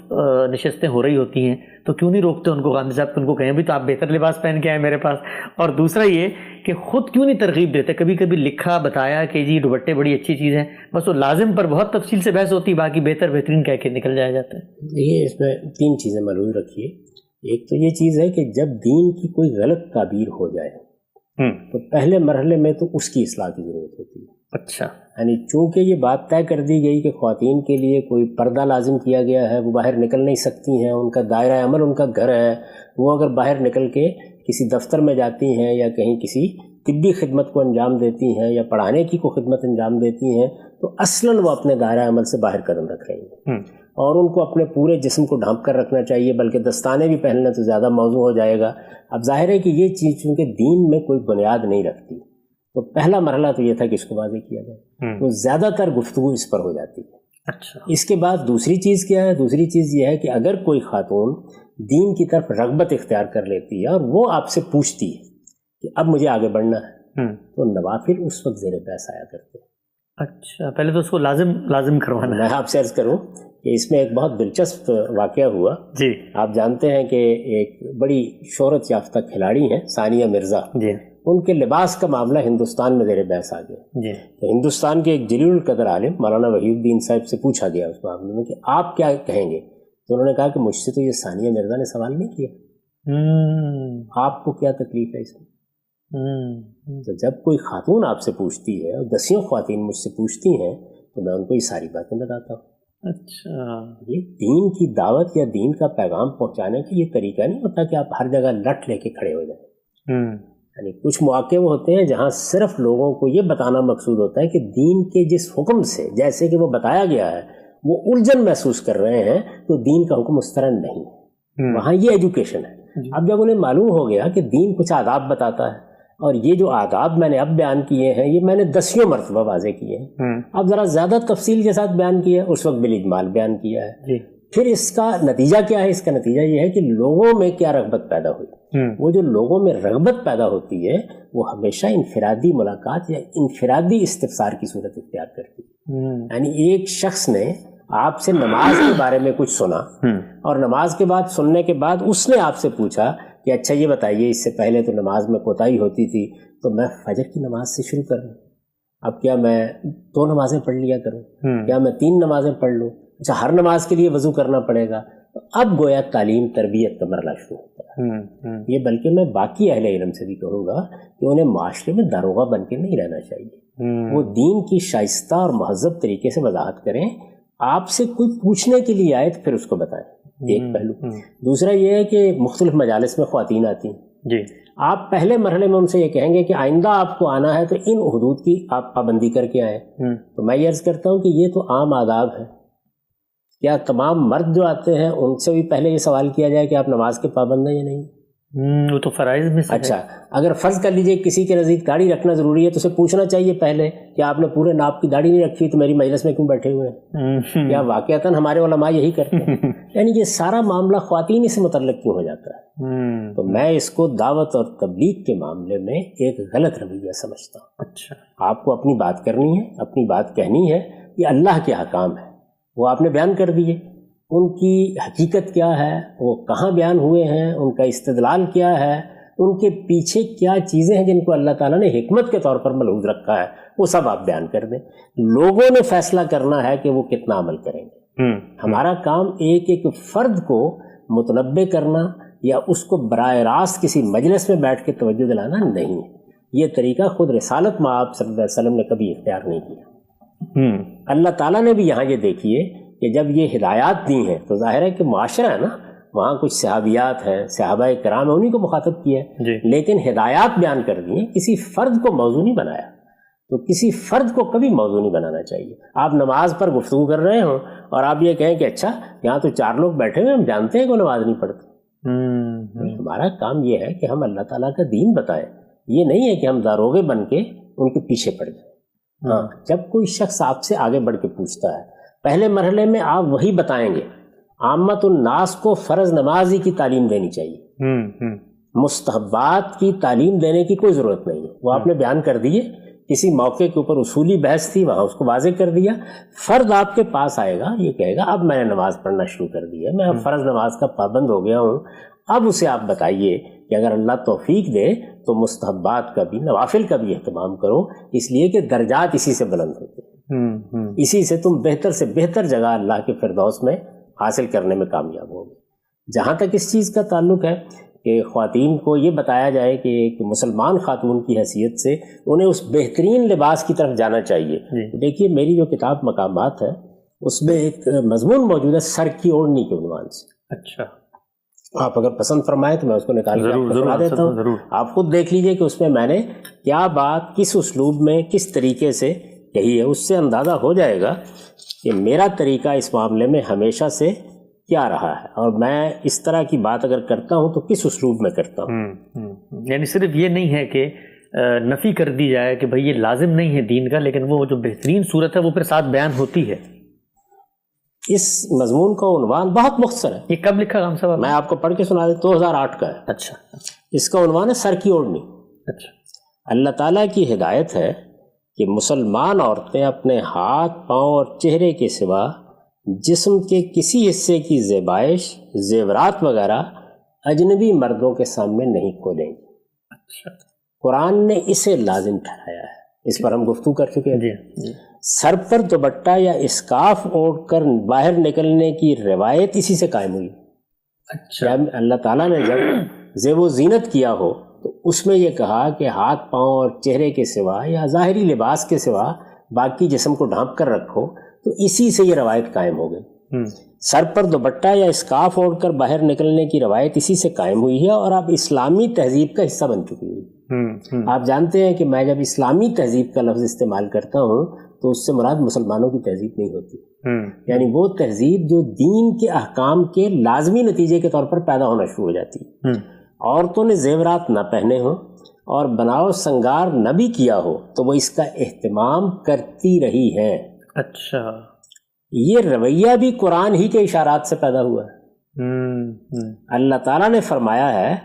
نشستیں ہو رہی ہوتی ہیں، تو کیوں نہیں روکتے ان کو غامدی صاحب کہ ان کو کہیں بھی تو آپ بہتر لباس پہن کے آئیں میرے پاس؟ اور دوسرا یہ کہ خود کیوں نہیں ترغیب دیتے؟ کبھی کبھی لکھا بتایا کہ جی دوپٹے بڑی اچھی چیز ہیں، بس وہ لازم پر بہت تفصیل سے بحث ہوتی، باقی بہترین کہہ کے نکل جایا جاتا ہے۔ دیکھیے اس میں 3 چیزیں ملحوظ رکھیے۔ ایک تو یہ چیز ہے کہ جب دین کی کوئی غلط تعبیر ہو جائے تو پہلے مرحلے میں تو اس کی اصلاح کی ضرورت ہوتی ہے۔ اچھا، یعنی چونکہ یہ بات طے کر دی گئی کہ خواتین کے لیے کوئی پردہ لازم کیا گیا ہے، وہ باہر نکل نہیں سکتی ہیں، ان کا دائرہ عمل ان کا گھر ہے، وہ اگر باہر نکل کے کسی دفتر میں جاتی ہیں یا کہیں کسی طبی خدمت کو انجام دیتی ہیں یا پڑھانے کی کو خدمت انجام دیتی ہیں، تو اصلاً وہ اپنے دائرہ عمل سے باہر قدم رکھ رہی ہیں، اور ان کو اپنے پورے جسم کو ڈھانپ کر رکھنا چاہیے، بلکہ دستانے بھی پہننا تو زیادہ موضوع ہو جائے گا۔ اب ظاہر ہے کہ یہ چیز چونکہ دین میں کوئی بنیاد نہیں رکھتی، تو پہلا مرحلہ تو یہ تھا کہ اس کو واضح کیا جائے، تو زیادہ تر گفتگو اس پر ہو جاتی ہے۔ اچھا، اس کے بعد دوسری چیز کیا ہے؟ دوسری چیز یہ ہے کہ اگر کوئی خاتون دین کی طرف رغبت اختیار کر لیتی ہے اور وہ آپ سے پوچھتی ہے کہ اب مجھے آگے بڑھنا ہے، تو نوافل اس وقت زیر بحث آیا کرتے ہیں۔ اچھا، پہلے تو اس کو لازم کروانا ہے۔ میں آپ سے عرض کروں کہ اس میں ایک بہت دلچسپ واقعہ ہوا جی۔ آپ جانتے ہیں کہ ایک بڑی شہرت یافتہ کھلاڑی ہیں ثانیہ مرزا جی، ان کے لباس کا معاملہ ہندوستان میں زیر بحث آ گیا جی۔ تو ہندوستان کے ایک جلیل القدر عالم مولانا وحید الدین صاحب سے پوچھا گیا اس معاملے میں کہ آپ کیا کہیں گے، تو انہوں نے کہا کہ مجھ سے تو یہ ثانیہ مرزا نے سوال نہیں کیا، آپ کو کیا تکلیف ہے اس میں؟ تو جب کوئی خاتون آپ سے پوچھتی ہے اور 10 خواتین مجھ سے پوچھتی ہیں تو میں ان کو یہ ساری باتیں بتاتا ہوں۔ اچھا، یہ دین کی دعوت یا دین کا پیغام پہنچانے کا یہ طریقہ نہیں ہوتا کہ آپ ہر جگہ لٹ لے کے کھڑے ہو جائیں۔ یعنی کچھ مواقع وہ ہوتے ہیں جہاں صرف لوگوں کو یہ بتانا مقصود ہوتا ہے کہ دین کے جس حکم سے جیسے کہ وہ بتایا گیا ہے وہ الجھن محسوس کر رہے ہیں، تو دین کا حکم اس طرح نہیں ہے، وہاں یہ ایجوکیشن ہے۔ اب جب انہیں معلوم ہو گیا کہ دین کچھ آداب بتاتا ہے، اور یہ جو آداب میں نے اب بیان کیے ہیں یہ میں نے 10 مرتبہ واضح کیے ہیں، اب ذرا زیادہ تفصیل کے ساتھ بیان کیا ہے، اس وقت بالاجمال بیان کیا ہے، پھر اس کا نتیجہ کیا ہے؟ اس کا نتیجہ یہ ہے کہ لوگوں میں کیا رغبت پیدا ہوئی۔ وہ جو لوگوں میں رغبت پیدا ہوتی ہے وہ ہمیشہ انفرادی ملاقات یا انفرادی استفسار کی صورت اختیار کرتی ہے۔ یعنی ایک شخص نے آپ سے نماز کے بارے میں کچھ سنا، اور نماز کے بعد سننے کے بعد اس نے آپ سے پوچھا کہ اچھا یہ بتائیے اس سے پہلے تو نماز میں کوتاہی ہوتی تھی، تو میں فجر کی نماز سے شروع کروں، اب کیا میں 2 نمازیں پڑھ لیا کروں، کیا میں 3 نمازیں پڑھ لوں، اچھا ہر نماز کے لیے وضو کرنا پڑے گا؟ تو اب گویا تعلیم تربیت کا مرحلہ شروع ہوتا ہے۔ یہ بلکہ میں باقی اہل علم سے بھی کہوں گا کہ انہیں معاشرے میں داروغہ بن کے نہیں رہنا چاہیے، وہ دین کی شائستہ اور مہذب طریقے سے وضاحت کریں، آپ سے کوئی پوچھنے کے لیے آئے تو پھر اس کو بتائیں، ایک پہلو۔ دوسرا یہ ہے کہ مختلف مجالس میں خواتین آتی ہیں جی، آپ پہلے مرحلے میں ان سے یہ کہیں گے کہ آئندہ آپ کو آنا ہے تو ان حدود کی آپ پابندی کر کے آئیں۔ تو میں یہ عرض کرتا ہوں کہ یہ تو عام آداب ہے، کیا تمام مرد جو آتے ہیں ان سے بھی پہلے یہ سوال کیا جائے کہ آپ نماز کے پابند ہیں یا نہیں؟ وہ تو فرائض میں سے اچھا، اگر فرض کر لیجئے کسی کے نزدیک داڑھی رکھنا ضروری ہے تو اسے پوچھنا چاہیے پہلے کہ آپ نے پورے ناپ کی داڑھی نہیں رکھی تو میری مجلس میں کیوں بیٹھے ہوئے ہیں؟ کیا واقعتاً ہمارے علماء یہی کرتے ہیں؟ یعنی یہ سارا معاملہ خواتین سے متعلق کیوں ہو جاتا ہے؟ تو میں اس کو دعوت اور تبلیغ کے معاملے میں ایک غلط رویہ سمجھتا ہوں۔ اچھا، آپ کو اپنی بات کرنی ہے، اپنی بات کہنی ہے، یہ اللہ کے احکام ہے، وہ آپ نے بیان کر دیے، ان کی حقیقت کیا ہے، وہ کہاں بیان ہوئے ہیں، ان کا استدلال کیا ہے، ان کے پیچھے کیا چیزیں ہیں جن کو اللہ تعالیٰ نے حکمت کے طور پر ملحوظ رکھا ہے، وہ سب آپ بیان کر دیں۔ لوگوں نے فیصلہ کرنا ہے کہ وہ کتنا عمل کریں گے۔ ہمارا کام ایک ایک فرد کو متنبع کرنا یا اس کو براہ راست کسی مجلس میں بیٹھ کے توجہ دلانا نہیں ہے۔ یہ طریقہ خود رسالت مآب صلی اللہ علیہ وسلم نے کبھی اختیار نہیں کیا۔ اللہ تعالیٰ نے بھی یہاں یہ دیکھیے کہ جب یہ ہدایات دی ہیں تو ظاہر ہے کہ معاشرہ ہے نا، وہاں کچھ صحابیات ہیں، صحابہ کرام ہیں، انہیں کو مخاطب کیا ہے، لیکن ہدایات بیان کر دی ہیں، کسی فرد کو موضوع نہیں بنایا۔ تو کسی فرد کو کبھی موضوع نہیں بنانا چاہیے۔ آپ نماز پر گفتگو کر رہے ہوں اور آپ یہ کہیں کہ اچھا یہاں تو 4 لوگ بیٹھے ہوئے، ہم جانتے ہیں کہ وہ نماز نہیں پڑھتے۔ ہمارا کام یہ ہے کہ ہم اللہ تعالیٰ کا دین بتائیں، یہ نہیں ہے کہ ہم داروغے بن کے ان کے پیچھے پڑ جائیں۔ ہاں، جب کوئی شخص آپ سے آگے بڑھ کے پوچھتا ہے، پہلے مرحلے میں آپ وہی بتائیں گے۔ عامت الناس کو فرض نماز ہی کی تعلیم دینی چاہیے، مستحبات کی تعلیم دینے کی کوئی ضرورت نہیں ہے، وہ آپ نے بیان کر دیے۔ کسی موقع کے اوپر اصولی بحث تھی، وہاں اس کو واضح کر دیا۔ فرد آپ کے پاس آئے گا، یہ کہے گا اب میں نے نماز پڑھنا شروع کر دی ہے، میں اب فرض نماز کا پابند ہو گیا ہوں۔ اب اسے آپ بتائیے کہ اگر اللہ توفیق دے تو مستحبات کا بھی، نوافل کا بھی اہتمام کرو، اس لیے کہ درجات اسی سے بلند ہوتے ہیں، اسی سے تم بہتر سے بہتر جگہ اللہ کے فردوس میں حاصل کرنے میں کامیاب ہوگے۔ جہاں تک اس چیز کا تعلق ہے کہ خواتین کو یہ بتایا جائے کہ ایک مسلمان خاتون کی حیثیت سے انہیں اس بہترین لباس کی طرف جانا چاہیے۔ دیکھیے میری جو کتاب مقامات ہے اس میں ایک مضمون موجود ہے سر کی اوڑھنی کے عنوان سے۔ اچھا، آپ اگر پسند فرمائیں تو میں اس کو نکال کے سنا دیتا ہوں، آپ خود دیکھ لیجئے کہ اس میں نے کیا بات کس اسلوب میں کس طریقے سے کہی ہے، اس سے اندازہ ہو جائے گا کہ میرا طریقہ اس معاملے میں ہمیشہ سے کیا رہا ہے، اور میں اس طرح کی بات اگر کرتا ہوں تو کس اسلوب میں کرتا ہوں۔ یعنی صرف یہ نہیں ہے کہ نفی کر دی جائے کہ بھئی یہ لازم نہیں ہے دین کا، لیکن وہ جو بہترین صورت ہے وہ پھر ساتھ بیان ہوتی ہے۔ اس مضمون کا عنوان بہت مختصر ہے۔ یہ کب لکھا غام صاحب؟ میں آپ کو پڑھ کے سنا دیتا ہوں، 2008 کا ہے۔ اچھا، اس کا عنوان ہے سر کی اوڑھنی۔ اچھا، اللہ تعالیٰ کی ہدایت ہے کہ مسلمان عورتیں اپنے ہاتھ، پاؤں اور چہرے کے سوا جسم کے کسی حصے کی زیبائش، زیورات وغیرہ اجنبی مردوں کے سامنے نہیں کھولیں گی۔ اچھا، قرآن نے اسے لازم ٹھہرایا ہے، اس پر ہم گفتگو کر چکے ہیں۔ جی، سر پر دوپٹہ یا اسکارف اوڑھ کر باہر نکلنے کی روایت اسی سے قائم ہوئی۔ اچھا، اللہ تعالیٰ نے جب زیب و زینت کیا ہو تو اس میں یہ کہا کہ ہاتھ، پاؤں اور چہرے کے سوا یا ظاہری لباس کے سوا باقی جسم کو ڈھانپ کر رکھو، تو اسی سے یہ روایت قائم ہو گئی۔ سر پر دوپٹہ یا اسکارف اوڑھ کر باہر نکلنے کی روایت اسی سے قائم ہوئی ہے اور اب اسلامی تہذیب کا حصہ بن چکی ہے۔ آپ جانتے ہیں کہ میں جب اسلامی تہذیب کا لفظ استعمال کرتا ہوں تو اس سے مراد مسلمانوں کی تہذیب نہیں ہوتی، یعنی وہ تہذیب جو دین کے احکام کے لازمی نتیجے کے طور پر پیدا ہونا شروع ہو جاتی ہے۔ عورتوں نے زیورات نہ پہنے ہوں اور بناؤ سنگار نہ بھی کیا ہو تو وہ اس کا اہتمام کرتی رہی ہیں۔ اچھا، یہ رویہ بھی قرآن ہی کے اشارات سے پیدا ہوا ہے۔ اللہ تعالیٰ نے فرمایا ہے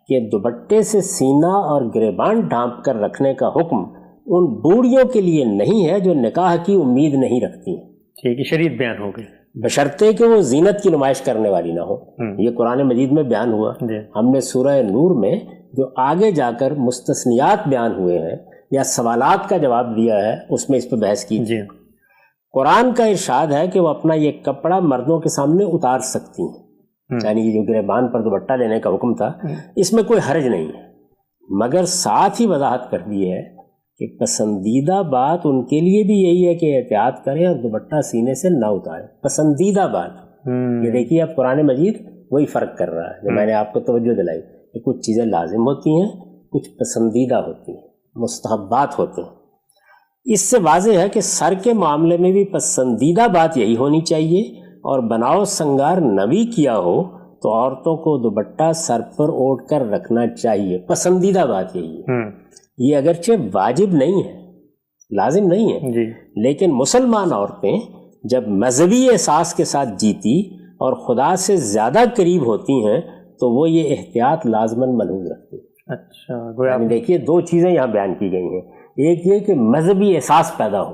کہ دوپٹے سے سینہ اور گریبان ڈھانپ کر رکھنے کا حکم ان بوڑھیوں کے لیے نہیں ہے جو نکاح کی امید نہیں رکھتی ہیں۔ ٹھیک ہے، شریعت بیان ہو گئی، بشرطے کہ وہ زینت کی نمائش کرنے والی نہ ہو۔ یہ قرآن مجید میں بیان ہوا۔ ہم نے سورہ نور میں جو آگے جا کر مستثنیات بیان ہوئے ہیں یا سوالات کا جواب دیا ہے اس میں اس پہ بحث کی۔ قرآن کا ارشاد ہے کہ وہ اپنا یہ کپڑا مردوں کے سامنے اتار سکتی ہیں، یعنی یہ جو گریبان پر دوپٹہ لینے کا حکم تھا اس میں کوئی حرج نہیں ہے، مگر ساتھ ہی وضاحت کر دی ہے کہ پسندیدہ بات ان کے لیے بھی یہی ہے کہ احتیاط کریں اور دوپٹہ سینے سے نہ اتاریں. پسندیدہ بات یہ دیکھیے اب قرآن مجید وہی فرق کر رہا ہے جو میں نے آپ کو توجہ دلائی کہ کچھ چیزیں لازم ہوتی ہیں، کچھ پسندیدہ ہوتی ہیں، مستحبات ہوتے ہیں. اس سے واضح ہے کہ سر کے معاملے میں بھی پسندیدہ بات یہی ہونی چاہیے، اور بناؤ سنگار نہ بھی کیا ہو تو عورتوں کو دوپٹہ سر پر اوڑھ کر رکھنا چاہیے. پسندیدہ بات یہی ہے. یہ اگرچہ واجب نہیں ہے، لازم نہیں ہے، لیکن مسلمان عورتیں جب مذہبی احساس کے ساتھ جیتی اور خدا سے زیادہ قریب ہوتی ہیں تو وہ یہ احتیاط لازماً ملحوظ رکھتی ہیں. اچھا، یعنی دیکھیے دو چیزیں یہاں بیان کی گئی ہیں. ایک یہ کہ مذہبی احساس پیدا ہو،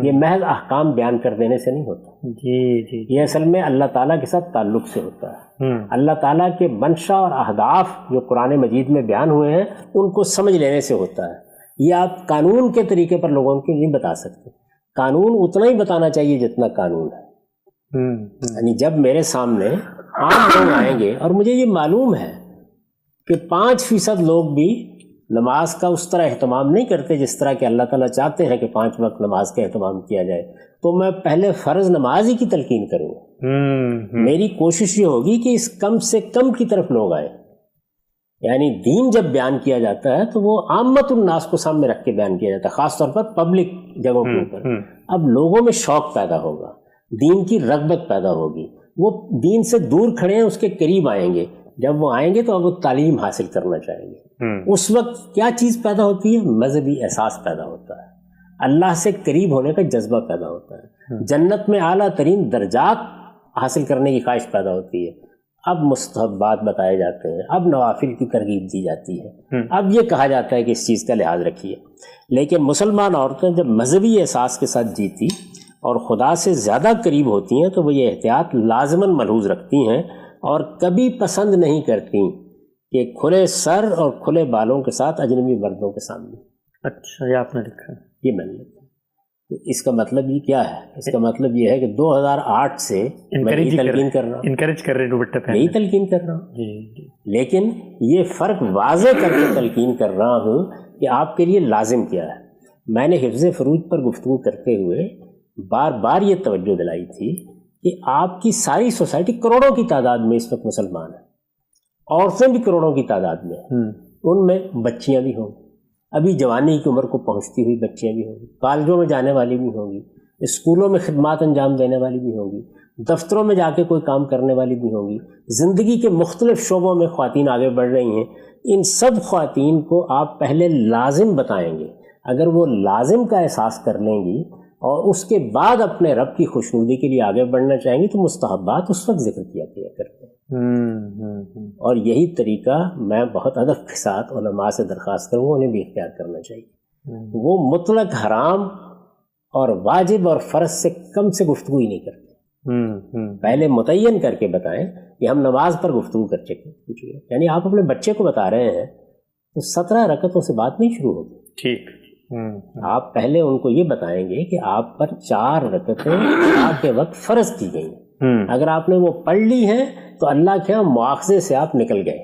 یہ محض احکام بیان کر دینے سے نہیں ہوتا. جی یہ اصل میں اللہ تعالیٰ کے ساتھ تعلق سے ہوتا ہے. اللہ تعالیٰ کے منشا اور اہداف جو قرآن مجید میں بیان ہوئے ہیں ان کو سمجھ لینے سے ہوتا ہے. یہ آپ قانون کے طریقے پر لوگوں کو نہیں بتا سکتے. قانون اتنا ہی بتانا چاہیے جتنا قانون ہے. یعنی جب میرے سامنے عام لوگ آئیں گے اور مجھے یہ معلوم ہے کہ 5% لوگ بھی نماز کا اس طرح اہتمام نہیں کرتے جس طرح کہ اللہ تعالیٰ چاہتے ہیں کہ 5 وقت نماز کا اہتمام کیا جائے، تو میں پہلے فرض نماز ہی کی تلقین کروں گا. میری کوشش یہ ہوگی کہ اس کم سے کم کی طرف لوگ آئیں. یعنی دین جب بیان کیا جاتا ہے تو وہ عامت الناس کو سامنے رکھ کے بیان کیا جاتا ہے، خاص طور پر پبلک جگہوں کے اوپر. اب لوگوں میں شوق پیدا ہوگا، دین کی رغبت پیدا ہوگی، وہ دین سے دور کھڑے ہیں اس کے قریب آئیں گے. جب وہ آئیں گے تو اب وہ تعلیم حاصل کرنا چاہیں گے. اس وقت کیا چیز پیدا ہوتی ہے؟ مذہبی احساس پیدا ہوتا ہے، اللہ سے قریب ہونے کا جذبہ پیدا ہوتا ہے، جنت میں اعلیٰ ترین درجات حاصل کرنے کی خواہش پیدا ہوتی ہے. اب مستحبات بتائے جاتے ہیں، اب نوافل کی ترغیب دی جاتی ہے، اب یہ کہا جاتا ہے کہ اس چیز کا لحاظ رکھیے. لیکن مسلمان عورتیں جب مذہبی احساس کے ساتھ جیتی اور خدا سے زیادہ قریب ہوتی ہیں تو وہ یہ احتیاط لازماً ملحوظ رکھتی ہیں اور کبھی پسند نہیں کرتی کہ کھلے سر اور کھلے بالوں کے ساتھ اجنبی مردوں کے سامنے. اچھا، یہ آپ نے لکھا ہے؟ یہ میں نے لکھا. تو اس کا مطلب یہ کیا ہے؟ اس کا مطلب یہ ہے کہ 2008 سے میں یہی تلقین کر رہا ہوں، انکریج کر رہے دوپٹہ پہننا، یہی تلقین کر رہا ہوں. جی. لیکن یہ فرق واضح کر کے تلقین کر رہا ہوں کہ آپ کے لیے لازم کیا ہے. میں نے حفظ فروج پر گفتگو کرتے ہوئے بار بار یہ توجہ دلائی تھی کہ آپ کی ساری سوسائٹی کروڑوں کی تعداد میں اس وقت مسلمان ہے، عورتیں بھی کروڑوں کی تعداد میں ہیں. ان میں بچیاں بھی ہوں گی، ابھی جوانی کی عمر کو پہنچتی ہوئی بچیاں بھی ہوں گی، کالجوں میں جانے والی بھی ہوں گی، اسکولوں میں خدمات انجام دینے والی بھی ہوں گی، دفتروں میں جا کے کوئی کام کرنے والی بھی ہوں گی. زندگی کے مختلف شعبوں میں خواتین آگے بڑھ رہی ہیں. ان سب خواتین کو آپ پہلے لازم بتائیں گے. اگر وہ لازم کا احساس کر لیں گی اور اس کے بعد اپنے رب کی خوشنودی کے لیے آگے بڑھنا چاہیں گی تو مستحبات اس وقت ذکر کیا کرتے ہیں. اور یہی طریقہ میں بہت ادب کے ساتھ علماء سے درخواست کروں گا انہیں بھی اختیار کرنا چاہیے. وہ مطلق حرام اور واجب اور فرض سے کم سے گفتگو ہی نہیں کرتے. پہلے متعین کر کے بتائیں کہ ہم نماز پر گفتگو کر چکے. یعنی آپ اپنے بچے کو بتا رہے ہیں تو 17 رکعتوں سے بات نہیں شروع ہوگی. ٹھیک. آپ پہلے ان کو یہ بتائیں گے کہ آپ پر 4 رکعتیں آپ کے وقت فرض کی گئی ہیں. اگر آپ نے وہ پڑھ لی ہے تو اللہ کے ہاں مواخذے سے آپ نکل گئے.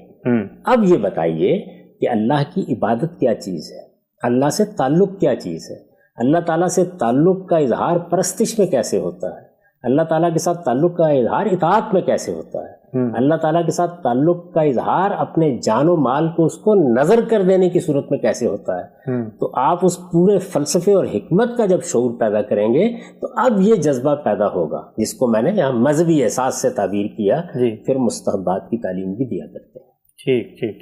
اب یہ بتائیے کہ اللہ کی عبادت کیا چیز ہے، اللہ سے تعلق کیا چیز ہے، اللہ تعالیٰ سے تعلق کا اظہار پرستش میں کیسے ہوتا ہے، اللہ تعالیٰ کے ساتھ تعلق کا اظہار اطاعت میں کیسے ہوتا ہے، اللہ تعالیٰ کے ساتھ تعلق کا اظہار اپنے جان و مال کو اس کو نظر کر دینے کی صورت میں کیسے ہوتا ہے. تو آپ اس پورے فلسفے اور حکمت کا جب شعور پیدا کریں گے تو اب یہ جذبہ پیدا ہوگا جس کو میں نے یہاں مذہبی احساس سے تعبیر کیا. پھر مستحبات کی تعلیم بھی دیا کرتے ہیں. ٹھیک.